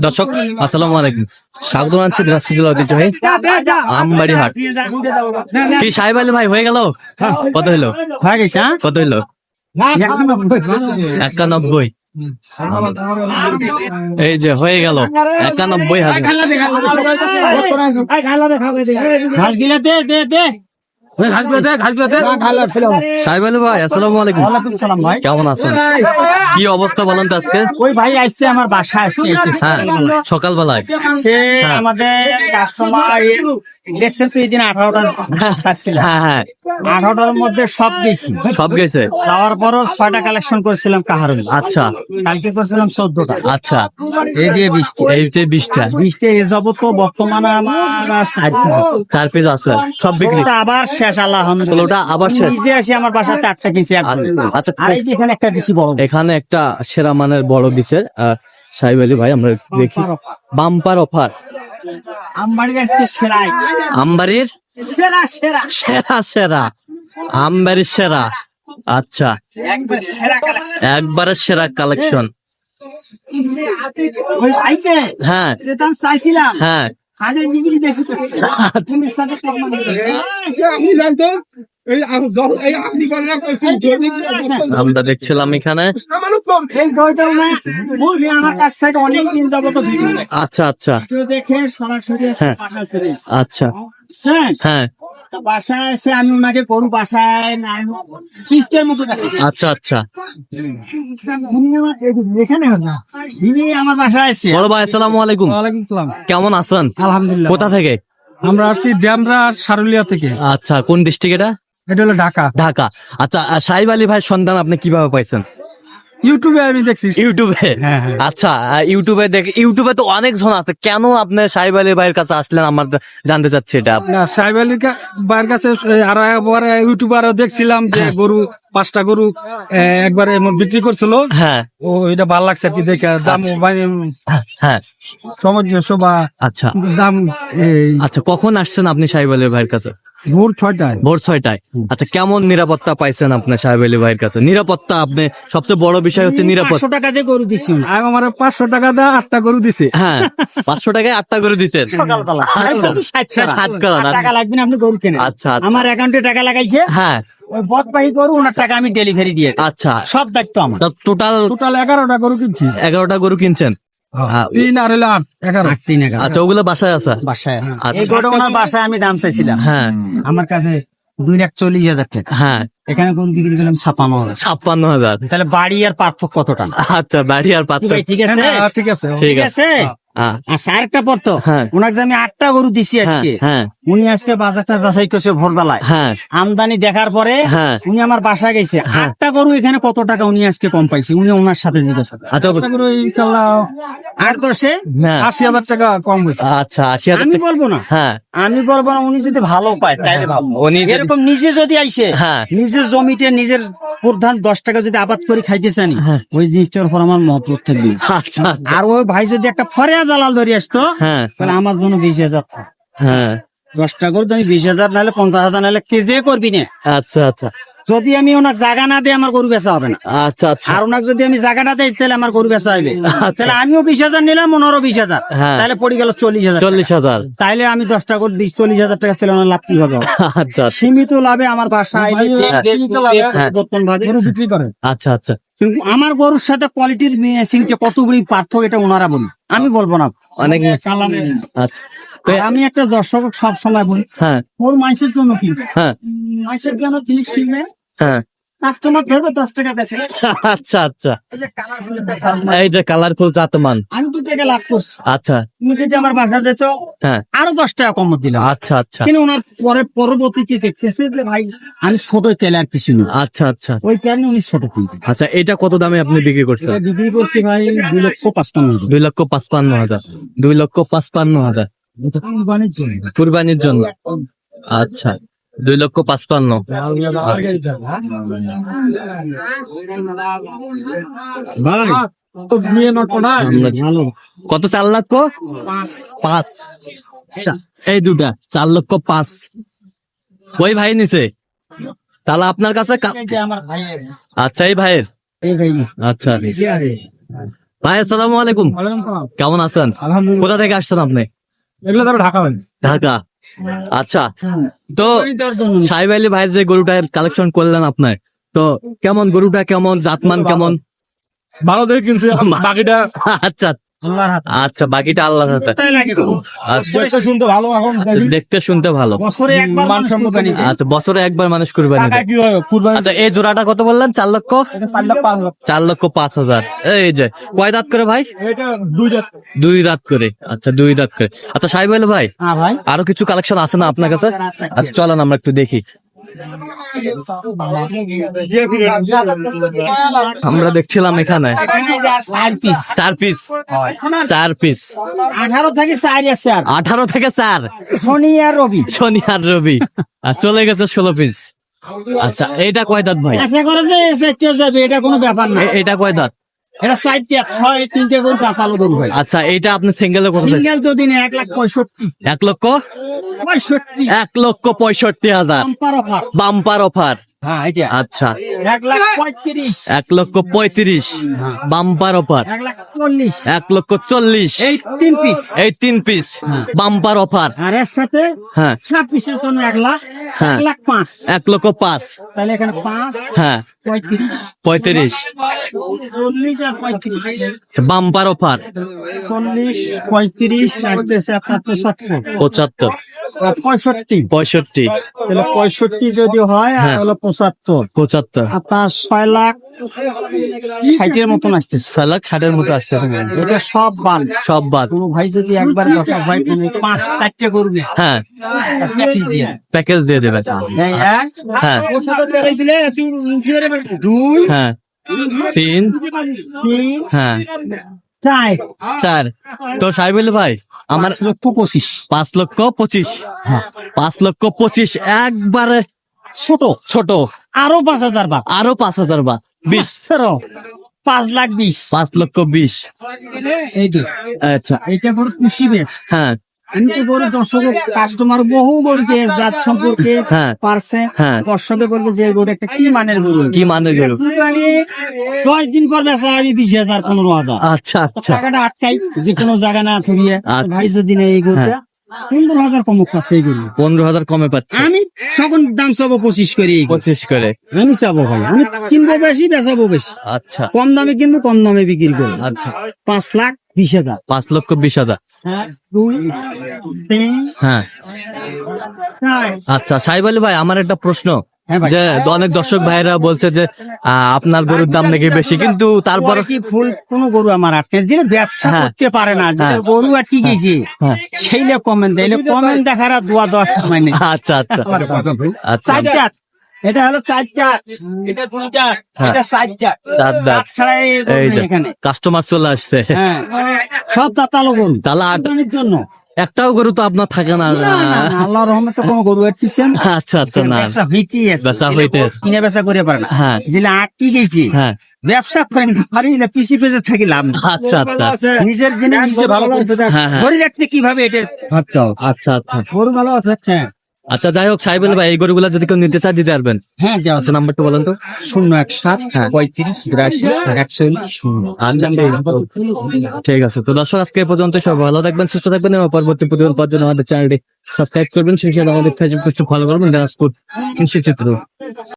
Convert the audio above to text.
দর্শক আসসালামু আলাইকুম, স্বাগত জানাচ্ছি দিনাজপুর জেলার ঐতিহ্যবাহী আমবাড়ি হাট। কি সাহেব আলী ভাই হয়ে গেল? কত হইলো? হয়ে গেছে। কত হইলো? 91। এই যে হয়ে গেল 91,000। সাহেব আলী ভাই আসসালামু আলাইকুম। ভাই কেমন আছেন? কি অবস্থা বলেন তো আজকে? ওই ভাই আসছে আমার বাসায় আজকে হ্যাঁ সকালবেলায় সে আমাদের কাস্টমার দেখছেন তো এই দিন 18টার ছিল। হ্যাঁ 18টার মধ্যে সব গেছি, সব গেছে। যাওয়ার পরও 6টা কালেকশন করেছিলাম কাহারুল। আচ্ছা কালকে করেছিলাম 14টা। আচ্ছা এই দিয়ে 20টা। এইটা 20টা এ যাবত তো বর্তমানে আমার 4 পিস আছে, সব বিক্রি। ওটা আবার শেষ আলহামদুলিল্লাহ। ওটা আবার শেষ। নিজে আসি আমার বাসাতে 8টা কিনছি। আচ্ছা আর এই যে এখানে একটা দিছি বড়, এখানে একটা সেরা মানের বড় দিছে সাহেব আলী ভাই। আমরা দেখি বাম্পার অফার আমবাড়ির আসছে সেরাই, আমবাড়ির সেরা সেরা সেরা সেরা, আমবাড়ির সেরা। আচ্ছা একবার সেরা কালেকশন। একবারে সেরা কালেকশন। ওই ভাইকে হ্যাঁ সেটা চাইছিলাম, হ্যাঁ আগে ডিগ্রি বেশি করছে। তুমি সাথে কম আপনি জানতেন আপনি কথা কইছেন আমরা দেখছিলাম এখানে। এই গয়টা না বলবি আমার কাছ থেকে অনেক দিন যাবত ভিডিও আচ্ছা আচ্ছা দেখে সরাসরি হ্যাঁ। বাসা ছেড়ে আচ্ছা হ্যাঁ। হ্যাঁ তো বাসায় এসে আমি ওনাকে গরু বাসায় পিস্টের মতো দেখেছি। আচ্ছা আচ্ছা এখানে যিনি আমার বাসায় এসে। বড় ভাই আসসালামু আলাইকুম। ওয়ালাইকুম সালাম। কেমন আছেন? আলহামদুলিল্লাহ। কোথা থেকে? আমরা আসছি ড্যামরা সারুলিয়া থেকে। আচ্ছা কোন ডিস্ট্রিক্ট এটা? এটা হলো ঢাকা। ঢাকা। আচ্ছা সাহেব আলী ভাই সন্ধান আপনি কিভাবে পাইছেন? ইউটিউবে আমি দেখছি। ইউটিউবে? হ্যাঁ, হ্যাঁ। আচ্ছা ইউটিউবে দেখে, ইউটিউবে তো অনেক জন আছে, কেন আপনি সাহেব আলী ভাইয়ের কাছে আসলেন আমার জানতে চাচ্ছি এটা। না সাহেব আলীর ভাইয়ের কাছে আর একবার ইউটিউবে আরো দেখছিলাম যে গরু 5টা গরু একবারে বিক্রি করছিল। হ্যাঁ ও এটা ভালো লাগছে আর কি দেখে। দাম হ্যাঁ সামঞ্জস্য বা আচ্ছা দাম আচ্ছা কখন আসছেন আপনি সাহেব আলী ভাইয়ের কাছে? ভোর 6টায়। ভোর 6টায়। আচ্ছা কেমন নিরাপত্তা পাইছেন আপনি সাহেব আলী ভাইয়ের কাছে? নিরাপত্তা আপনি সবচেয়ে বড় বিষয় হচ্ছে নিরাপত্তা। 500 টাকা দিয়ে গরু দিছি আমার 500 টাকা দিয়ে 8টা গরু দিছে। হ্যাঁ 500 টাকায় 8টা করে দিচ্ছেন। সকালবেলা। আচ্ছা। 60 করেন। টাকা লাগবে না, আপনি গরু কেনেন। আচ্ছা, আচ্ছা। আমার অ্যাকাউন্টে টাকা লাগাইছে, হ্যাঁ ওই বদবাহী গরু ওনার টাকা আমি ডেলিভারি দিয়ে দিই। আচ্ছা সব দায়িত্ব আমার। টোটাল 11টা গরু কিনছি। 11টা গরু কিনছেন। 3 আর হলো 8, 11। 3 টাকা আচ্ছা ওগুলো বাসায় আছে? বাসায় আছে। আচ্ছা। এই গরু ওনার বাসায় আমি দাম চাইছিলাম, হ্যাঁ আমার কাছে 2,40,000 টাকা। হ্যাঁ এখানে গরু বিক্রি করলাম 56,000। 56,000। তাহলে বাড়ি আর পার্থক্য কতটা? আচ্ছা বাড়ি আর কি পাত্র। ভাই, ঠিক আছে? হ্যাঁ, ঠিক আছে। ঠিক ঠিক আছে। হ্যাঁ আচ্ছা আরেকটা পড়তো, হ্যাঁ। ওনাকে যে আমি 8টা গরু দিছি আজকে, হ্যাঁ উনি আজকে বাজারটা যাচাই করছে ভোরবেলায়। হ্যাঁ আমদানি দেখার পরে হ্যাঁ। উনি আমার বাসায় গেছে। 8টা গরু এখানে কত টাকা উনি আজকে কম পাইছে, উনি ওনার সাথে জিজ্ঞাসা করেন। আচ্ছা একটা গরু ইনশাআল্লাহ 8-10-এ হ্যাঁ 80,000 টাকা কম হয়েছে। আচ্ছা 80,000 আমি টাকা। বলবো না, হ্যাঁ আমি বলবো না, উনি যদি ভালো পায় তাইলে ভালো। উনি যদি- এরকম নিজে যদি আইসে, হ্যাঁ। নিজের জমিতে নিজের প্রধান 10 টাকা যদি আবাদ করে খাইতে চানি, হ্যাঁ। ওই জিনিসটার উপর আমার মহব্বত থাকবে। আচ্ছা আর ওই ভাই যদি একটা ফরিয়া জালাল ধরে আসতো, হ্যাঁ তাহলে আমার জন্য 20,000। হ্যাঁ 10টা করে তুমি 20,000 নাহলে 50,000 নাহলে কেজে করবি না। আচ্ছা আচ্ছা যদি আমি ওনাকে জায়গা না দিই আমার গরু বেচা হবে না। আচ্ছা আচ্ছা আর ওনাকে যদি আমি জায়গাটা দিই তাহলে আমার গরু বেচা হবে। আচ্ছা। তাহলে আমিও 20,000 নিলাম, ওনারও 20,000, হ্যাঁ। তাহলে পড়ে গেল 40,000। 40,000। তাইলে আমি 10টা করে 40,000 টাকা পেলে আমার লাভ কি হবে? আচ্ছা সীমিত লাভে আমার বাসা আইলে দেখবে, সীমিত শুনবে, লাভে, পরিবর্তন ভাবে। গরু বিক্রি করে। আচ্ছা আচ্ছা কিন্তু আমার গরুর সাথে কোয়ালিটির মেশিনটা কত বড় পার্থক্য এটা ওনারা বলি, আমি বলবো না। অনেক আচ্ছা তো আর আমি একটা দর্শক সব সময় বলি, হ্যাঁ ওর মানুষের জন্য কিনবে, হ্যাঁ মানুষের জন্য জিনিস কিনবে, হ্যাঁ কাস্টমার ধরবে 10 টাকা বেশি। আচ্ছা আচ্ছা এই যে colourful একটা সালমান, এই যে কালারফুল জাতমান। আমি 2 টাকা লাভ করছি। আচ্ছা তুমি যদি আমার বাসা যেত হ্যাঁ আরো 10 টাকা কম দিলাম। আচ্ছা আচ্ছা কিন্তু ওনার পরবর্তীতে দেখতেছে যে ভাই আমি ছোট তেলে আর কিছু নেই, আচ্ছা আচ্ছা ওই কারণে উনি ছোট কিনতে। আচ্ছা এটা কত দামে আপনি বিক্রি করছেন? এটা বিক্রি করছি ভাই 2,55,000। 2,55,000। 2,55,000 কুরবানির জন্য। কুরবানির জন্য। আচ্ছা 2,55,000। ভাই তো নিয়ে নট না। ভালো কত? 4,00,000? 5। এই দুটা 4,05,000 ওই ভাই নিছে। তাহলে আপনার কাছে এই যে আমার ভাইয়ের, আচ্ছা এই ভাইয়ের। এই ভাই আচ্ছা ভাই আসসালামু আলাইকুম, কেমন আছেন? আলহামদুলিল্লাহ। কোথা থেকে আসছেন আপনি? এগুলো ধরো ঢাকা হয়। ঢাকা। আচ্ছা, তো সাহেব আলী ভাইয়ের যে গরুটা কালেকশন করলেন আপনার, তো কেমন গরুটা, কেমন জাতমান কেমন? ভালো দেখে কিন্তু বাকিটা আচ্ছা আল্লাহর হাতে আচ্ছা, বাকিটা আল্লাহর হাতে। ওটাই লাগে তো। আচ্ছা, দেখতে শুনতে ভালো এখন আচ্ছা, দেখতে শুনতে ভালো। বছরে একবার মানুষ কুরবানি দেয়। আচ্ছা, বছরে একবার মানুষ কুরবানি টাকা দেয়। কি হয় কুরবানি আচ্ছা, এই জোড়াটা কত বললেন? 4 লক্ষ? 4,05,000। এই যে কয় দাঁত করে ভাই? এটা 2 জাত। 2 দাঁত করে। আচ্ছা, 2 দাঁত করে। আচ্ছা সাহেব আলী ভাই, হ্যাঁ ভাই, আরো কিছু কালেকশন আছে না আপনার কাছে? আচ্ছা চলেন আমরা একটু দেখি। আমরা দেখছিলাম এখানে এখানে যে 4 পিস 4 পিস, 4 পিস, 18 থেকে 4 আছে আর 18 থেকে 4, শনি আর রবি। শনি আর রবি। আর চলে গেছে 16 পিস। আচ্ছা, এইটা কয় দাঁত ভাই? আশা করে যে সেটে যাবে, এটা কোনো ব্যাপার না। এটা কয় দাঁত? এটা 4টা 6 3টে করে কাতালো গরু ভাই। আচ্ছা, এইটা আপনি সিঙ্গেলে করছেন? সিঙ্গেল তো দিনে 1,65,000 1 লক্ষ 65 1,65,000 বাম্পার অফার। Bumper offer. হ্যাঁ এটা আচ্ছা, 1,35,000 1,35,000 বাম্পার অফার। 1,40,000 1,40,000 এই 3 পিস। এই 3 পিস বাম্পার অফার। আর এর সাথে হ্যাঁ 7 পিসের জন্য 1,00,000 হ্যাঁ। 1,05,000 1,05,000 তাহলে এখানে 5 হ্যাঁ 35 35 40 আর 35 বাম্পার অফার। 40 35 আসতেছে আপনার 75 75 আর 65 65 তাহলে 65 যদি হয় আর হ্যাঁ। হলো 75 75 আপনার 6,60,000 এর মতন আসতেছে। 6,60,000 মতো আসতেছে। এটা সব বান। সব বাদ। কোনো ভাই যদি একবার 10 ভাই 5-4টে করবে হ্যাঁ, প্যাকেজ দিয়ে প্যাকেজ দিয়ে দেবে। এই এক হ্যাঁ ওর সাথে দেখাই দিলে তুই ফিরে বের 2 হ্যাঁ 3 3 হ্যাঁ 4 4। তো সাহেব আলী ভাই, আমার 5,25,000 5,25,000 5,25,000 একবারে ছোট ছোট। আরো 5,000 বাদ আরো 5,000 বা 20, 5,20,000 5,20,000। এই তো আচ্ছা এটা করে খুশি বেশ। হ্যাঁ আমি তো গরু দর্শক কাস্টমার বহু গরুকে জাত সম্পর্কে হ্যাঁ। পারছে হ্যাঁ। দর্শকে বলবো যে গরু একটা কি মানের গরু, কি মানে গেল? কুরবানি 10 দিন পর বেচা আমি 20,000 15,000 আচ্ছা আচ্ছা টাকাটা আটকাই যে কোনো জায়গা না থরিয়ে আচ্ছা। ভাই যদি না এই গরুটা 15,000 কম কাছে এই গরু 15,000 কমে পাচ্ছে। আমি তখন দাম চাবো 25 করে এই গরু। 25 করে। আমি চাবো ভাই, আমি কিনবো বেশি বেচাবো বেশি, আচ্ছা কম দামে কিনবো কম দামে বিক্রি করবো। আচ্ছা 5,20,000 5,20,000। হ্যাঁ 2 3 হ্যাঁ 4 আচ্ছা সাহেব আলী ভাই, আমার একটা প্রশ্ন, হ্যাঁ ভাই। যে অনেক দর্শক ভাইরা বলছে যে আপনার গরুর দাম নাকি বেশি, কিন্তু তারপর কি ফুল কোন গরু আমার আটকে যেটা ব্যবসা হ্যাঁ। করতে পারে না, যেটা হ্যাঁ। গরু আটকে গেছে হ্যাঁ। সেইলে কমেন্ট দিলে কমেন্ট দেখার আর দোয়া 10 সময় নেই। আচ্ছা আচ্ছা আচ্ছা 4টা এটা হলো 4টা, এটা 2টা, হ্যাঁ। এটা 4টা, 4 দাঁত। ছাড়া এই গরু এই নেই যে এখানে। কাস্টমার চলে আসছে। হ্যাঁ সব দাতালো গরু তাহলে কোরবানির জন্য। একটাও গরু তো আপনার থাকে না। না, না, না, আল্লাহর রহমতে কোনো গরু আটকিছেন আচ্ছা আচ্ছা না ব্যবসা হইতে আছে, বেচা হইতে আছে। কিনে ব্যবসা করে পারে না, হ্যাঁ। যেটা আটকে গেছে হ্যাঁ ব্যবসা করেন পারি না, পিছি পেজে থাকি লাভ নেই। আচ্ছা আচ্ছা নিজের জিনিস নিজে ভালো করতে হ্যাঁ, হ্যাঁ। ধরে রাখতে কিভাবে এটা ভাবতে হবে। আচ্ছা আচ্ছা গরু ভালো আছে আচ্ছা, যাই হোক সাহেব আলী ভাই, এই গরুগুলা যদি কেউ নিতে চায় দিতে পারবেন? হ্যাঁ দেওয়া আচ্ছা, নাম্বারটা বলেন তো। 017 হ্যাঁ। 35 82 140 আচ্ছা, ঠিক আছে। তো দর্শক, আজকে এই পর্যন্ত, সব ভালো থাকবেন, সুস্থ থাকবেন এবং পরবর্তী প্রতিবেদন পাওয়ার জন্য আমাদের চ্যানেলটি সাবস্ক্রাইব করবেন, সেই সাথে আমাদের ফেসবুক পেজটি ফলো করবেন, দিনাজপুর কৃষি চিত্র।